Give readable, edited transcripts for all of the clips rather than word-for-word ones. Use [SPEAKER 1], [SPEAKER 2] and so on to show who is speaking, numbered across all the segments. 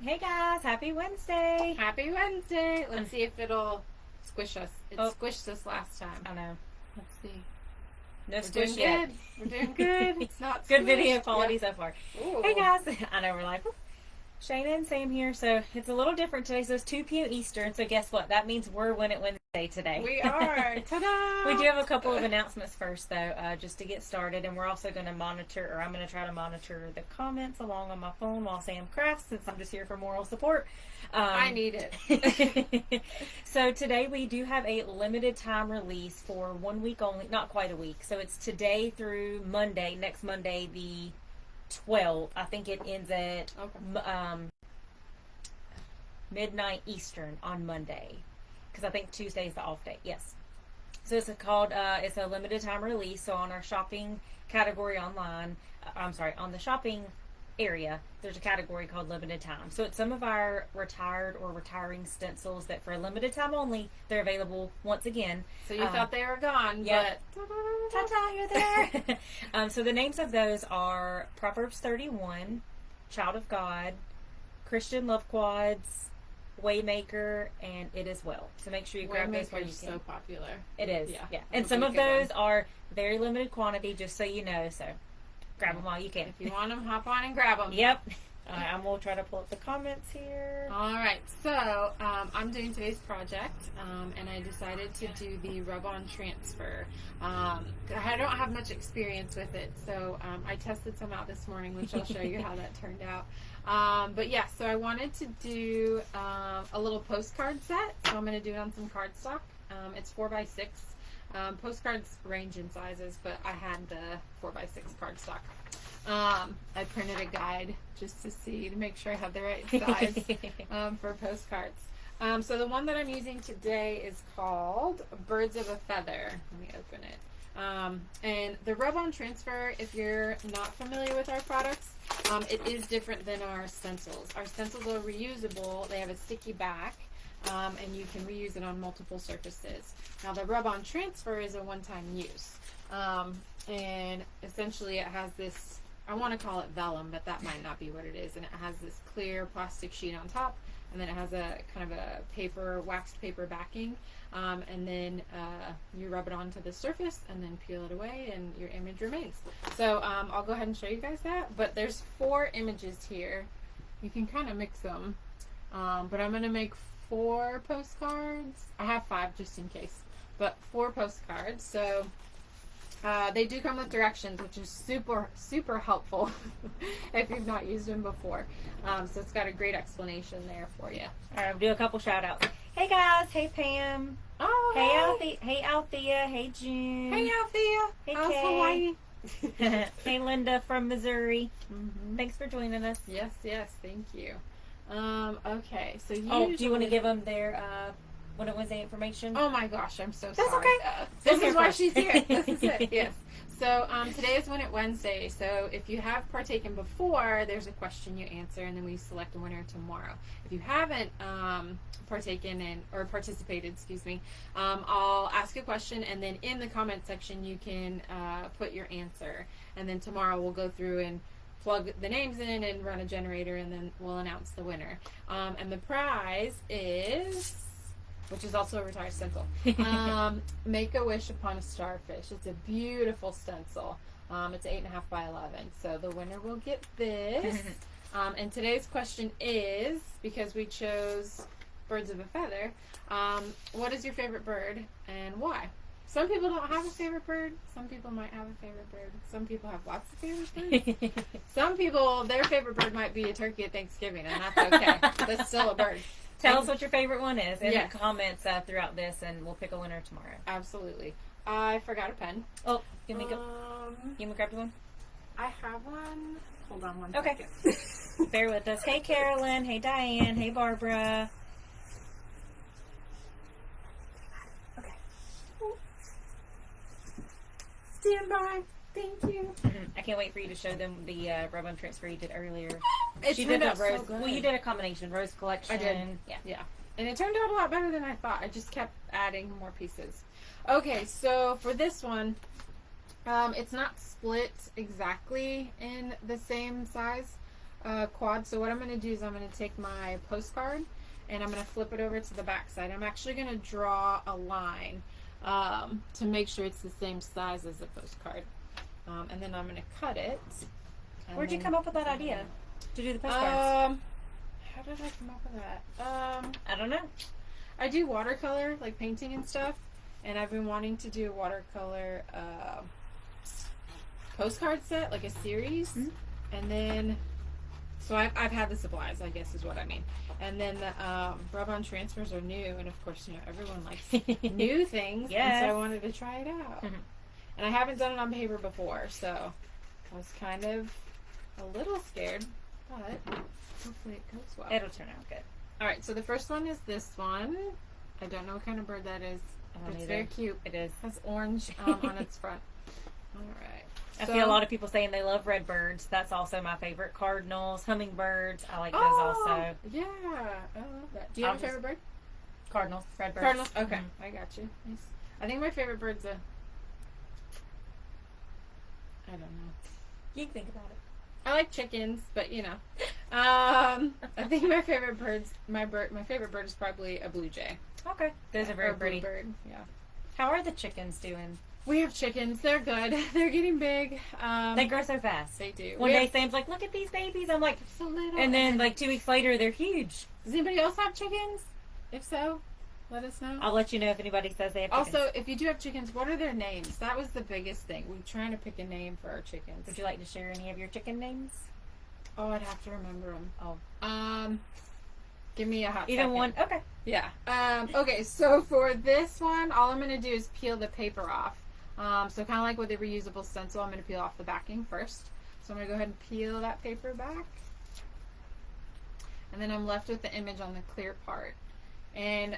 [SPEAKER 1] Hey guys, happy Wednesday.
[SPEAKER 2] Happy Wednesday. Let's see if it'll squish us. It squished us last time.
[SPEAKER 1] I know.
[SPEAKER 2] Let's see.
[SPEAKER 1] No
[SPEAKER 2] We're
[SPEAKER 1] squish
[SPEAKER 2] doing
[SPEAKER 1] yet.
[SPEAKER 2] good. We're doing good. It's not
[SPEAKER 1] Good
[SPEAKER 2] squished.
[SPEAKER 1] video quality
[SPEAKER 2] Yep.
[SPEAKER 1] so far.
[SPEAKER 2] Ooh.
[SPEAKER 1] Hey guys, I know we're like, Shayna and Sam here, so it's a little different today. So it's 2 p.m. Eastern, so guess what? That means we're Win It Wednesday today.
[SPEAKER 2] We are. Ta-da!
[SPEAKER 1] We do have a couple of announcements first, though, just to get started, and we're also going to monitor, or I'm going to try to monitor the comments along on my phone while Sam crafts, since I'm just here for moral support.
[SPEAKER 2] I need it.
[SPEAKER 1] So today we do have a limited time release for 1 week only, not quite a week. So it's today through Monday, next Monday, the 12th. I think it ends at midnight Eastern on Monday, because I think Tuesday is the off day. Yes. So it's called, it's a limited time release. So on our shopping category online, on the shopping area, there's a category called limited time. So it's some of our retired or retiring stencils that for a limited time only, they're available once again.
[SPEAKER 2] So you thought they were gone,
[SPEAKER 1] yep.
[SPEAKER 2] but
[SPEAKER 1] ta-ta, you're there. So the names of those are Proverbs 31, Child of God, Christian Love Quads, Waymaker, and It Is Well. So make sure you grab those while you can.
[SPEAKER 2] so popular.
[SPEAKER 1] It is,
[SPEAKER 2] yeah.
[SPEAKER 1] And some of those are very limited quantity, just so you know. So grab them while you can.
[SPEAKER 2] If you want them, hop on and grab them.
[SPEAKER 1] Yep. I'm going to try to pull up the comments here.
[SPEAKER 2] All right, so I'm doing today's project, and I decided to do the rub-on transfer. I don't have much experience with it, so I tested some out this morning, which I'll show you how that turned out. But yeah, so I wanted to do a little postcard set, so I'm going to do it on some cardstock. It's 4x6. Postcards range in sizes, but I had the 4x6 cardstock. I printed a guide just to make sure I have the right size for postcards. So the one that I'm using today is called Birds of a Feather. Let me open it. And the rub-on transfer, if you're not familiar with our products, it is different than our stencils. Our stencils are reusable. They have a sticky back. And you can reuse it on multiple surfaces. Now the rub-on transfer is a one-time use. And essentially it has this, I want to call it vellum, but that might not be what it is. And it has this clear plastic sheet on top, and then it has a kind of a waxed paper backing. And then you rub it onto the surface and then peel it away and your image remains. So I'll go ahead and show you guys that. But there's 4 images here. You can kind of mix them. But I'm going to make 4 postcards. I have 5 just in case, but 4 postcards. So they do come with directions, which is super helpful if you've not used them before. So it's got a great explanation there for you.
[SPEAKER 1] All right, we'll do a couple shout outs. Hey guys, hey Pam.
[SPEAKER 2] Oh,
[SPEAKER 1] Hey Althea, hey June.
[SPEAKER 2] Hey Althea.
[SPEAKER 1] Hey
[SPEAKER 2] How's
[SPEAKER 1] Kay.
[SPEAKER 2] Hawaii?
[SPEAKER 1] Hey Linda from Missouri. Thanks for joining us.
[SPEAKER 2] Yes, thank you. Okay, so
[SPEAKER 1] do you want to give them their When It Wednesday information?
[SPEAKER 2] Oh my gosh, I'm so
[SPEAKER 1] That's
[SPEAKER 2] sorry.
[SPEAKER 1] okay.
[SPEAKER 2] This is why she's here. This is it. Yes. So today is Win It Wednesday. So if you have partaken before, there's a question you answer, and then we select a winner tomorrow. If you haven't partaken in or participated, I'll ask a question, and then in the comment section you can put your answer, and then tomorrow we'll go through and plug the names in and run a generator, and then we'll announce the winner. And the prize is, which is also a retired stencil, Make a Wish Upon a Starfish. It's a beautiful stencil. It's 8.5 by 11. So the winner will get this. And today's question is, because we chose Birds of a Feather, what is your favorite bird and why? Some people don't have a favorite bird. Some people might have a favorite bird. Some people have lots of favorite birds. Some people, their favorite bird might be a turkey at Thanksgiving, and that's okay. That's still a bird.
[SPEAKER 1] Tell us what your favorite one is in
[SPEAKER 2] Yes.
[SPEAKER 1] the comments throughout this, and we'll pick a winner tomorrow.
[SPEAKER 2] Absolutely. I forgot a pen.
[SPEAKER 1] Oh, you want me to grab one?
[SPEAKER 2] I have one. Hold on one
[SPEAKER 1] Okay.
[SPEAKER 2] second.
[SPEAKER 1] Bear with us. Hey Carolyn. Hey Diane. Hey Barbara.
[SPEAKER 2] Okay. Stand by. Thank you.
[SPEAKER 1] I can't wait for you to show them the rub-on transfer you did earlier.
[SPEAKER 2] It
[SPEAKER 1] She
[SPEAKER 2] turned
[SPEAKER 1] did
[SPEAKER 2] out
[SPEAKER 1] the rose.
[SPEAKER 2] so good.
[SPEAKER 1] Well, you did a combination rose collection.
[SPEAKER 2] I did.
[SPEAKER 1] Yeah.
[SPEAKER 2] And it turned out a lot better than I thought. I just kept adding more pieces. Okay, so for this one, it's not split exactly in the same size. quad. So what I'm going to do is I'm going to take my postcard and I'm going to flip it over to the back side. I'm actually going to draw a line to make sure it's the same size as the postcard. And then I'm going to cut it.
[SPEAKER 1] Where'd you come up with that idea to do the postcards?
[SPEAKER 2] How did I come up with that?
[SPEAKER 1] I don't know.
[SPEAKER 2] I do watercolor, like painting and stuff, and I've been wanting to do a watercolor postcard set, like a series.
[SPEAKER 1] Mm-hmm.
[SPEAKER 2] And then, so I've had the supplies, I guess is what I mean. And then the rub-on transfers are new, and of course, you know, everyone likes new things.
[SPEAKER 1] Yes.
[SPEAKER 2] And so I wanted to try it out.
[SPEAKER 1] Mm-hmm.
[SPEAKER 2] And I haven't done it on paper before, so I was kind of a little scared, but hopefully it goes well.
[SPEAKER 1] It'll turn out good.
[SPEAKER 2] All right, so the first one is this one. I don't know what kind of bird that is. But it's very cute.
[SPEAKER 1] It is.
[SPEAKER 2] It has orange on its front. All right.
[SPEAKER 1] I see a lot of people saying they love red birds. That's also my favorite. Cardinals, hummingbirds. I like those also.
[SPEAKER 2] Yeah, I love that. Do you have a favorite bird?
[SPEAKER 1] Cardinals, red birds.
[SPEAKER 2] Cardinals. Okay,
[SPEAKER 1] Mm-hmm.
[SPEAKER 2] I got you. Nice. I think my favorite bird's I don't know.
[SPEAKER 1] You can think about it.
[SPEAKER 2] I like chickens, but you know, I think my favorite favorite bird is probably a blue jay.
[SPEAKER 1] Okay, those are very pretty.
[SPEAKER 2] Bird. Yeah.
[SPEAKER 1] How are the chickens doing?
[SPEAKER 2] We have chickens. They're good. They're getting big.
[SPEAKER 1] They grow so fast.
[SPEAKER 2] They do.
[SPEAKER 1] One day Sam's like, "Look at these babies." I'm like,
[SPEAKER 2] so little.
[SPEAKER 1] and then like 2 weeks later, they're huge.
[SPEAKER 2] Does anybody else have chickens? If so, let us know.
[SPEAKER 1] I'll let you know if anybody says they have chickens.
[SPEAKER 2] Also, if you do have chickens, what are their names? That was the biggest thing. We're trying to pick a name for our chickens.
[SPEAKER 1] Would you like to share any of your chicken names?
[SPEAKER 2] Oh, I'd have to remember them.
[SPEAKER 1] Oh.
[SPEAKER 2] Give me a hot
[SPEAKER 1] Even
[SPEAKER 2] second.
[SPEAKER 1] one? Okay.
[SPEAKER 2] Yeah. Okay, so for this one, all I'm going to do is peel the paper off. So kind of like with the reusable stencil, I'm going to peel off the backing first. So I'm going to go ahead and peel that paper back. And then I'm left with the image on the clear part. And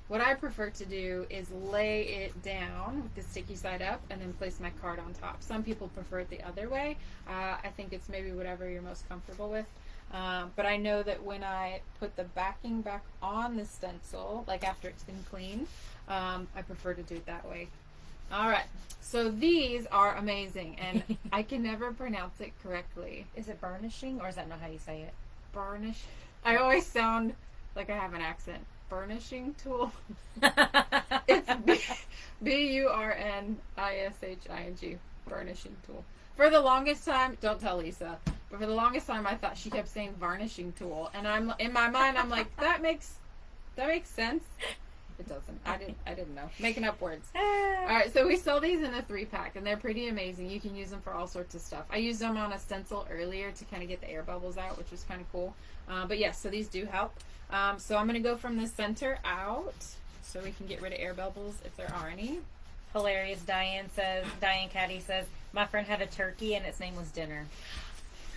[SPEAKER 2] what I prefer to do is lay it down with the sticky side up and then place my card on top. Some people prefer it the other way. I think it's maybe whatever you're most comfortable with. But I know that when I put the backing back on the stencil, like after it's been cleaned, I prefer to do it that way. All right, so these are amazing, and I can never pronounce it correctly.
[SPEAKER 1] Is it burnishing, or is that not how you say it?
[SPEAKER 2] Burnish. I always sound like I have an accent. Burnishing tool. It's BURNISHING. Burnishing tool. For the longest time, don't tell Lisa, but for the longest time I thought she kept saying varnishing tool, and I'm in my mind I'm like that makes sense. It doesn't. I didn't know. Making up words. All right, so we sell these in a 3-pack, and they're pretty amazing. You can use them for all sorts of stuff. I used them on a stencil earlier to kind of get the air bubbles out, which was kind of cool. But yes, so these do help. So I'm going to go from the center out so we can get rid of air bubbles if there are any.
[SPEAKER 1] Hilarious. Diane Caddy says, my friend had a turkey and its name was Dinner.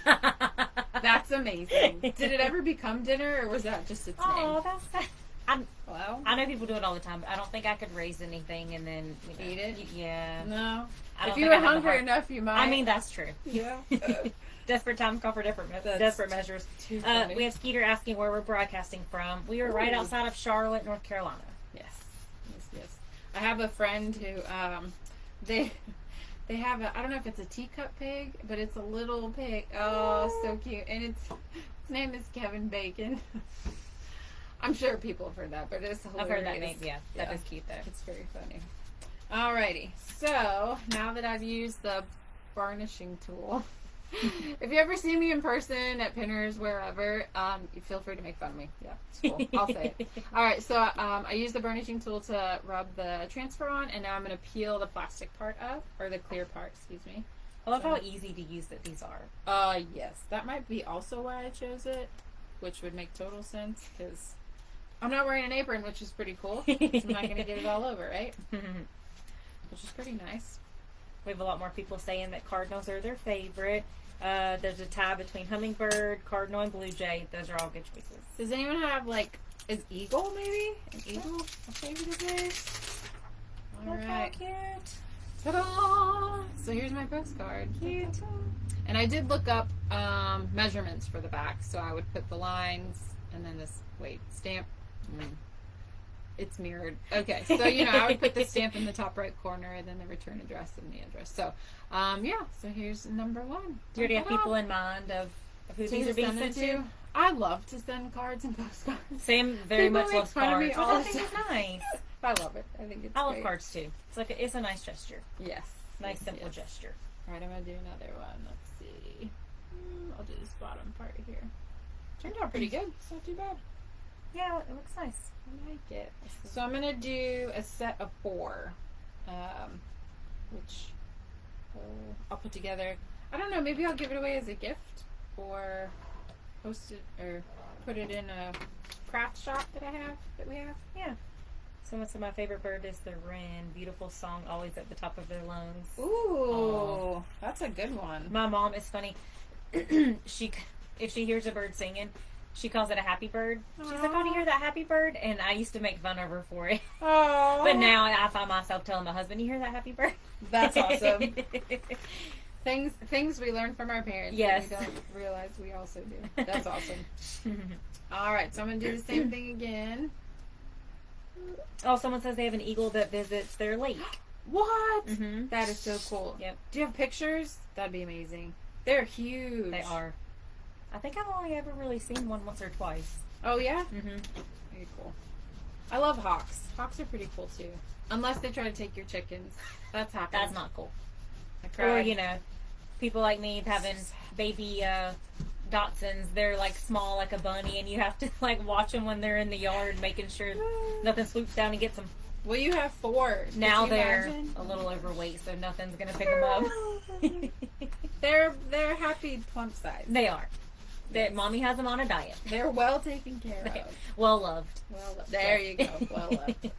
[SPEAKER 2] That's amazing. Did it ever become Dinner, or was that just its name?
[SPEAKER 1] Oh, that's sad.
[SPEAKER 2] Well,
[SPEAKER 1] I know people do it all the time, but I don't think I could raise anything and then
[SPEAKER 2] eat it.
[SPEAKER 1] Yeah.
[SPEAKER 2] No.
[SPEAKER 1] I don't
[SPEAKER 2] If you
[SPEAKER 1] think
[SPEAKER 2] were
[SPEAKER 1] I have the
[SPEAKER 2] hungry
[SPEAKER 1] heart.
[SPEAKER 2] enough, you might.
[SPEAKER 1] I mean, that's true.
[SPEAKER 2] Yeah.
[SPEAKER 1] Desperate times call for desperate measures.
[SPEAKER 2] Too funny.
[SPEAKER 1] We have Skeeter asking where we're broadcasting from. We are right outside of Charlotte, North Carolina.
[SPEAKER 2] Yes. I have a friend who they have I don't know if it's a teacup pig, but it's a little pig. Oh, so cute. And his name is Kevin Bacon. I'm sure people have heard that, but it's hilarious.
[SPEAKER 1] I've heard that name. Yeah, that is cute though.
[SPEAKER 2] It's very funny. Alrighty, so now that I've used the burnishing tool, if you ever see me in person at Pinners, wherever, you feel free to make fun of me. Yeah, it's cool. I'll say it. Alright, so I used the burnishing tool to rub the transfer on, and now I'm going to peel the plastic part up, or the clear part, excuse me.
[SPEAKER 1] I love how easy to use that these are.
[SPEAKER 2] Yes. That might be also why I chose it, which would make total sense, because I'm not wearing an apron, which is pretty cool. So I'm not going to get it all over, right? Which is pretty nice.
[SPEAKER 1] We have a lot more people saying that cardinals are their favorite. There's a tie between hummingbird, cardinal, and blue jay. Those are all good choices.
[SPEAKER 2] Does anyone have, like, is eagle maybe? An eagle a favorite of theirs? All right.
[SPEAKER 1] How cute.
[SPEAKER 2] Ta-da! So here's my postcard.
[SPEAKER 1] Cute.
[SPEAKER 2] And I did look up measurements for the back, so I would put the lines and then this, stamp. It's mirrored. Okay, so I would put the stamp in the top right corner and then the return address and the address. So, so here's number 1.
[SPEAKER 1] Do you already have people in mind of of who
[SPEAKER 2] To
[SPEAKER 1] these are being
[SPEAKER 2] send
[SPEAKER 1] sent
[SPEAKER 2] it
[SPEAKER 1] to.
[SPEAKER 2] I love to send cards and postcards.
[SPEAKER 1] Sam very
[SPEAKER 2] People
[SPEAKER 1] much
[SPEAKER 2] make
[SPEAKER 1] loves
[SPEAKER 2] fun of me
[SPEAKER 1] cards.
[SPEAKER 2] all
[SPEAKER 1] I
[SPEAKER 2] the
[SPEAKER 1] think it's
[SPEAKER 2] time.
[SPEAKER 1] nice.
[SPEAKER 2] I love it. I think it's
[SPEAKER 1] I love
[SPEAKER 2] great.
[SPEAKER 1] cards too. It's a nice gesture.
[SPEAKER 2] Yes.
[SPEAKER 1] Nice,
[SPEAKER 2] Yes,
[SPEAKER 1] simple
[SPEAKER 2] yes.
[SPEAKER 1] gesture.
[SPEAKER 2] All right, I'm going to do another one. Let's see. I'll do this bottom part here. Turned out pretty good. It's not too bad.
[SPEAKER 1] Yeah, it looks nice.
[SPEAKER 2] I like it. So I'm going to do a set of 4, which I'll put together. I don't know, maybe I'll give it away as a gift or post it or put it in a craft shop that we have.
[SPEAKER 1] Yeah. So my favorite bird is the wren. Beautiful song, always at the top of their lungs.
[SPEAKER 2] Ooh, that's a good one.
[SPEAKER 1] My mom is funny. If she hears a bird singing, she calls it a happy bird. She's like, "Oh, do you hear that happy bird?" And I used to make fun of her for it.
[SPEAKER 2] Oh,
[SPEAKER 1] But now I find myself telling my husband, "You hear that happy bird?"
[SPEAKER 2] That's awesome. Things we learn from our parents.
[SPEAKER 1] Yes.
[SPEAKER 2] That we don't realize we also do. That's awesome. All right, so I'm gonna do the same thing again.
[SPEAKER 1] Oh, someone says they have an eagle that visits their lake.
[SPEAKER 2] What?
[SPEAKER 1] Mm-hmm.
[SPEAKER 2] That is so cool.
[SPEAKER 1] Yep.
[SPEAKER 2] Do you have pictures? That'd be amazing. They're huge.
[SPEAKER 1] They are. I think I've only ever really seen one once or twice.
[SPEAKER 2] Oh yeah.
[SPEAKER 1] Mm-hmm.
[SPEAKER 2] Very cool. I love hawks. Hawks are pretty cool too. Unless they try to take your chickens. That's happened.
[SPEAKER 1] That's not cool.
[SPEAKER 2] I cried.
[SPEAKER 1] Or, people like me having baby Dachshunds. They're like small like a bunny, and you have to like watch them when they're in the yard, making sure nothing swoops down and gets them.
[SPEAKER 2] Well, you have 4.
[SPEAKER 1] Now
[SPEAKER 2] Could you
[SPEAKER 1] they're
[SPEAKER 2] imagine?
[SPEAKER 1] a little overweight, so nothing's gonna pick them up.
[SPEAKER 2] They're happy plump size.
[SPEAKER 1] They are. Mommy has them on a diet.
[SPEAKER 2] They're well taken care of.
[SPEAKER 1] Well loved.
[SPEAKER 2] Well, there you go. Well loved.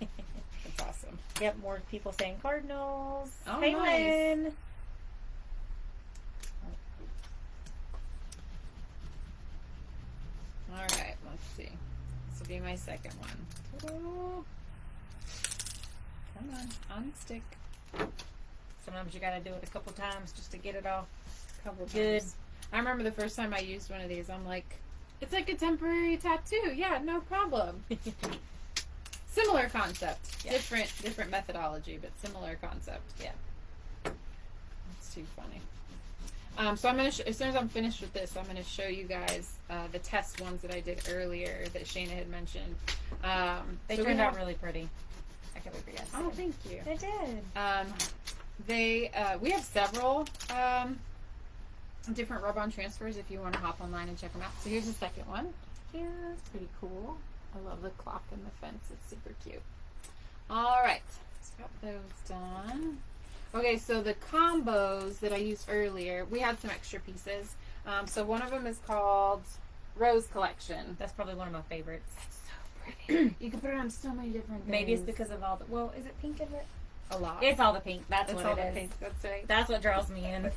[SPEAKER 2] That's awesome.
[SPEAKER 1] Yep, more people saying cardinals.
[SPEAKER 2] Oh,
[SPEAKER 1] hey,
[SPEAKER 2] nice.
[SPEAKER 1] Lynn.
[SPEAKER 2] All right, let's see. This will be my second one. Ta-da. Come on, unstick.
[SPEAKER 1] Sometimes you gotta do it a couple times just to get it off.
[SPEAKER 2] Couple
[SPEAKER 1] Good.
[SPEAKER 2] times. I remember the first time I used one of these, I'm like, it's like a temporary tattoo. Yeah, no problem. Similar concept.
[SPEAKER 1] Yeah.
[SPEAKER 2] Different methodology, but similar concept.
[SPEAKER 1] Yeah.
[SPEAKER 2] That's too funny. So I'm gonna as soon as I'm finished with this, I'm gonna show you guys the test ones that I did earlier that Shayna had mentioned.
[SPEAKER 1] They
[SPEAKER 2] so
[SPEAKER 1] turned out really pretty. I can't wait for you guys to
[SPEAKER 2] Oh,
[SPEAKER 1] see
[SPEAKER 2] thank you.
[SPEAKER 1] them.
[SPEAKER 2] They did. We have several different rub-on transfers if you want to hop online and check them out. So here's the second one. Yeah, it's pretty cool. I love the clock and the fence. It's super cute. All right, so got those done. Okay, so the combos that I used earlier, we had some extra pieces. So one of them is called Rose Collection.
[SPEAKER 1] That's probably one of my favorites.
[SPEAKER 2] It's so pretty. You can put it on so many different things.
[SPEAKER 1] Maybe it's because of all the. Well, is it pink in it?
[SPEAKER 2] a lot.
[SPEAKER 1] It's all the pink. That's
[SPEAKER 2] It's
[SPEAKER 1] what
[SPEAKER 2] all
[SPEAKER 1] it
[SPEAKER 2] the
[SPEAKER 1] is.
[SPEAKER 2] pink. That's right.
[SPEAKER 1] That's what draws me in.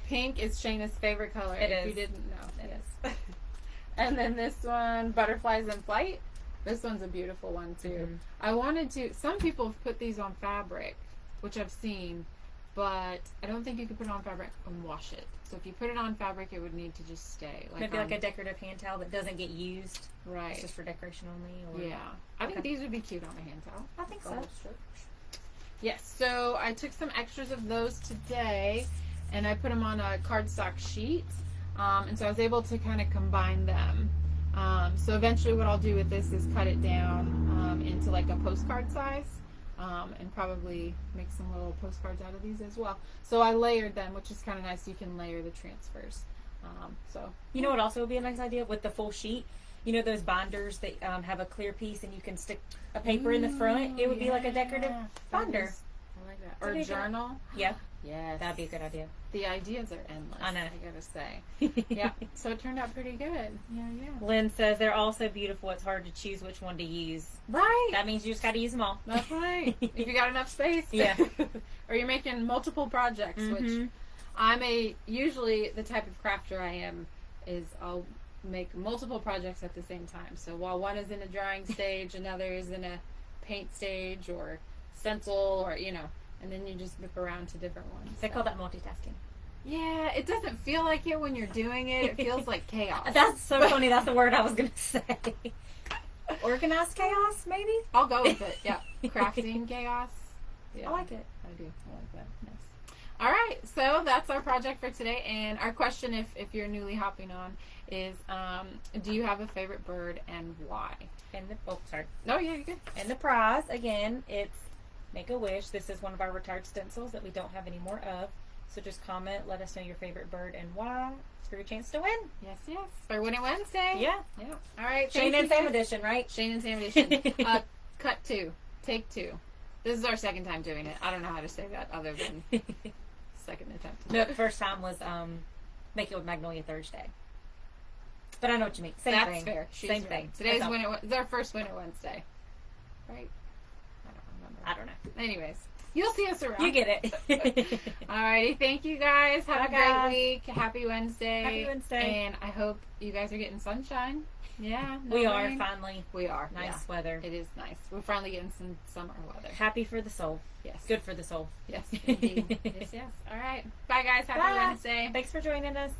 [SPEAKER 2] Pink is Shayna's favorite color.
[SPEAKER 1] It
[SPEAKER 2] if
[SPEAKER 1] is.
[SPEAKER 2] you didn't know.
[SPEAKER 1] It
[SPEAKER 2] is. And then this one, Butterflies in Flight. This one's a beautiful one too.
[SPEAKER 1] Mhm.
[SPEAKER 2] I wanted to. Some people have put these on fabric, which I've seen, but I don't think you can put it on fabric and wash it. So if you put it on fabric, it would need to just stay.
[SPEAKER 1] Maybe like a decorative hand towel that doesn't get used.
[SPEAKER 2] right.
[SPEAKER 1] It's just for decoration only. Or,
[SPEAKER 2] Yeah, I think
[SPEAKER 1] Okay.
[SPEAKER 2] these would be cute on a hand towel.
[SPEAKER 1] I think
[SPEAKER 2] The
[SPEAKER 1] so.
[SPEAKER 2] whole strip. Yes, so I took some extras of those today, and I put them on a cardstock sheet, and so I was able to kind of combine them. So eventually what I'll do with this is cut it down into like a postcard size, and probably make some little postcards out of these as well. So I layered them, which is kind of nice. You can layer the transfers.
[SPEAKER 1] You know what also would be a nice idea with the full sheet? You know those binders that have a clear piece and you can stick a paper in the front? It would be like a decorative binder.
[SPEAKER 2] I like that.
[SPEAKER 1] So
[SPEAKER 2] Or a
[SPEAKER 1] they got-
[SPEAKER 2] journal.
[SPEAKER 1] Yeah,
[SPEAKER 2] Yes.
[SPEAKER 1] that'd be a good idea.
[SPEAKER 2] The ideas are endless.
[SPEAKER 1] I know.
[SPEAKER 2] I gotta say. Yeah. So it turned out pretty good. Yeah.
[SPEAKER 1] Lynn says they're all so beautiful it's hard to choose which one to use.
[SPEAKER 2] Right.
[SPEAKER 1] That means you just got to use them all.
[SPEAKER 2] That's right. If you got enough space.
[SPEAKER 1] Yeah.
[SPEAKER 2] Or you're making multiple projects, which
[SPEAKER 1] Mhm.
[SPEAKER 2] usually the type of crafter I am is I'll make multiple projects at the same time. So while one is in a drawing stage, another is in a paint stage or stencil or, and then you just whip around to different ones.
[SPEAKER 1] They call that multitasking.
[SPEAKER 2] Yeah, it doesn't feel like it when you're doing it. It feels like chaos.
[SPEAKER 1] That's so funny. That's the word I was going to say. Organized chaos, maybe?
[SPEAKER 2] I'll go with it. Yeah. Crafting chaos. Yeah.
[SPEAKER 1] I like it.
[SPEAKER 2] I do. I like that. Nice. All right, so that's our project for today. And our question, if you're newly hopping on, is do you have a favorite bird and why?
[SPEAKER 1] And the sorry.
[SPEAKER 2] Oh yeah, you're good.
[SPEAKER 1] And the prize again, it's Make a Wish. This is one of our retired stencils that we don't have any more of. So just comment, let us know your favorite bird and why for your chance to win.
[SPEAKER 2] Yes, yes. For Winning Wednesday.
[SPEAKER 1] Yeah.
[SPEAKER 2] Yeah. All right.
[SPEAKER 1] Shayna and Sam edition, right?
[SPEAKER 2] Shayna and Sam edition. Cut 2. Take 2. This is our second time doing it. I don't know how to say that other than second attempt.
[SPEAKER 1] No, the first time was Make It with Magnolia Thursday. But I know what you mean. Same
[SPEAKER 2] That's
[SPEAKER 1] thing.
[SPEAKER 2] fair. She's
[SPEAKER 1] Same
[SPEAKER 2] right.
[SPEAKER 1] thing.
[SPEAKER 2] Today's it's our first Winter Wednesday. Right?
[SPEAKER 1] I don't know.
[SPEAKER 2] Anyways, you'll see us around.
[SPEAKER 1] You get it.
[SPEAKER 2] Alrighty, thank you guys. Have
[SPEAKER 1] Bye,
[SPEAKER 2] a great
[SPEAKER 1] guys.
[SPEAKER 2] week. Happy Wednesday.
[SPEAKER 1] Happy Wednesday.
[SPEAKER 2] And I hope you guys are getting sunshine. Yeah, no
[SPEAKER 1] We are
[SPEAKER 2] rain.
[SPEAKER 1] finally.
[SPEAKER 2] We are.
[SPEAKER 1] Nice weather.
[SPEAKER 2] It is nice. We're finally getting some summer weather.
[SPEAKER 1] Happy for the soul.
[SPEAKER 2] Yes.
[SPEAKER 1] Good for the soul.
[SPEAKER 2] Yes, indeed. Yes, yes. All right. Bye, guys. Happy
[SPEAKER 1] Bye.
[SPEAKER 2] Wednesday.
[SPEAKER 1] Thanks for joining us.